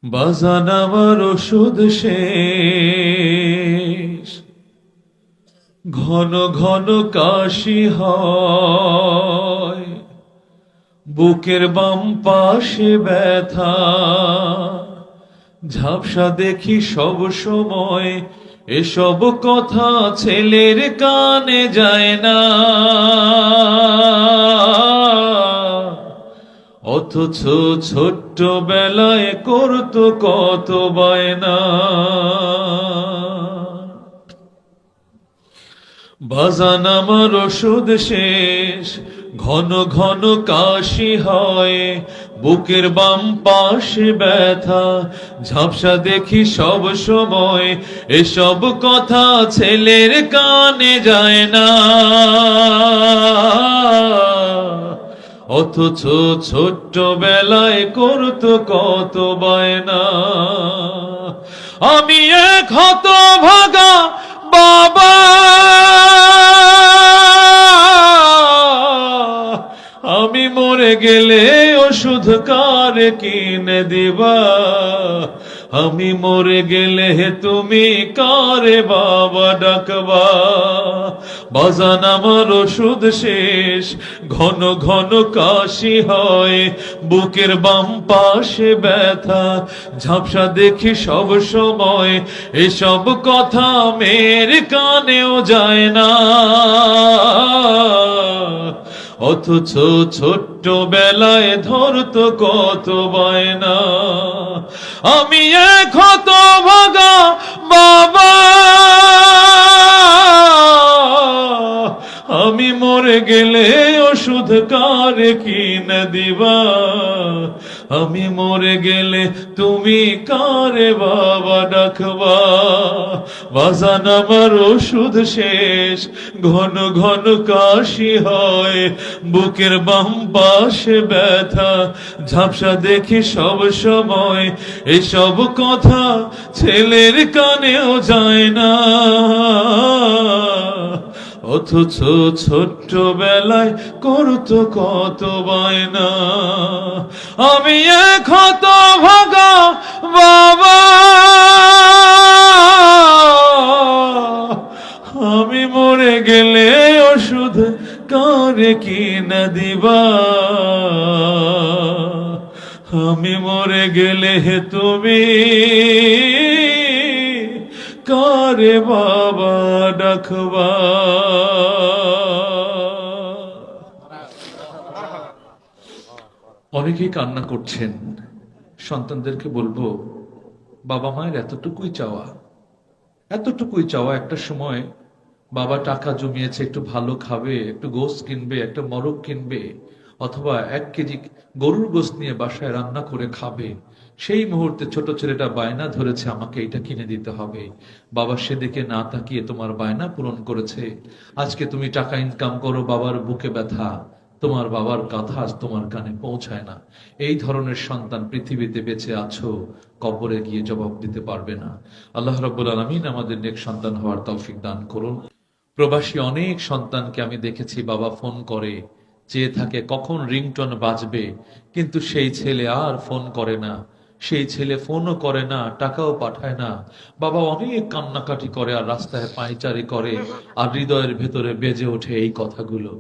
বাজান আমার ওষুধ শেষ, ঘন ঘন কাশি হয়, বুকের বাম পাশে ব্যথা, ঝাপসা দেখি সব সময়, এসব কথা ছেলের কানে যায় না, অথচ ছোট্ট বেলায় করতো কত বায়না। বাজান আমার ওষুধ শেষ, ঘন ঘন কাশি হয়, বুকের বাম পাশে ব্যথা, ঝাপসা দেখি সব সময়, এসব কথা ছেলের কানে যায় না, অথচ ছোট্ট বেলায় করতো কত বায়না। আমি এক হতভাগা বাবা, আমি মরে গেলে ওষুধ কার কিনে দিবা, আমি মরে গেলে তুমি কারে বাবা ডাকবা। বাজান আমার ওষুধ শেষ, ঘন ঘন কাশি হয়, বুকের বাম পাশে ব্যথা, ঝাপসা দেখি সব সময়, এসব কথা মেয়ের কানেও যায় না, অথচ ছোট্ট বেলায় ধরতো কত বায়না। আমি এক হতভাগা বাবা, আমি মরে গেলে ওষুধ কার কিনে দিবা, আমি মরে গেলে তুমি কারে বাবা ডাকবা। বাজান আমার ওষুধ শেষ, ঘন ঘন কাশি হয়, বুকের বাম পাশে ব্যথা, ঝাপসা দেখি সব সময়, এসব কথা ছেলের কানেও যায় না, অথচ ছোট্ট বেলায় করতো কত বায়না। আমি এক হতভাগা বাবা, আমি মরে গেলে ওষুধ কারে কিনে দিবা, আমি মরে গেলে তুমি কারে বাবা ডাকবা। অনেকেই কান্না করছেন। সন্তানদেরকে বলবো, বাবা মায়ের এতটুকুই চাওয়া, এতটুকুই চাওয়া, একটা সময় বাবা টাকা জমিয়েছে, একটু ভালো খাবে, একটু গোশত কিনবে, একটা মরগ কিনবে, অথবা 1 কেজি গরুর গোশত নিয়ে বাসায় রান্না করে খাবে। সেই মুহূর্তে ছোট ছেলেটা বায়না ধরেছে, আমাকে এটা কিনে দিতে হবে। বাবা সেদিকে না তাকিয়ে তোমার বায়না পূরণ করেছে। আজকে তুমি টাকা ইনকাম করো, বাবার বুকে ব্যথা, তোমার বাবার কথা আজ তোমার কানে পৌঁছায় না। এই ধরনের সন্তান পৃথিবীতে বেঁচে আছো, কবরে গিয়ে জবাব দিতে পারবে না। আল্লাহ রাব্বুল আলামিন আমাদের নেক সন্তান হওয়ার তৌফিক দান করুন। প্রবাসী অনেক সন্তানকে আমি দেখেছি, বাবা ফোন করে, চেয়ে থাকে কখন রিংটোন বাজবে, কিন্তু সেই ছেলে আর ফোন করে না, সেই ছেলে ফোনও করে না, টাকাও পাঠায় না। বাবা অনেক কান্নাকাটি করে আর রাস্তায় পায়চারি করে, আর হৃদয়ের ভেতরে বেজে ওঠে এই কথাগুলো।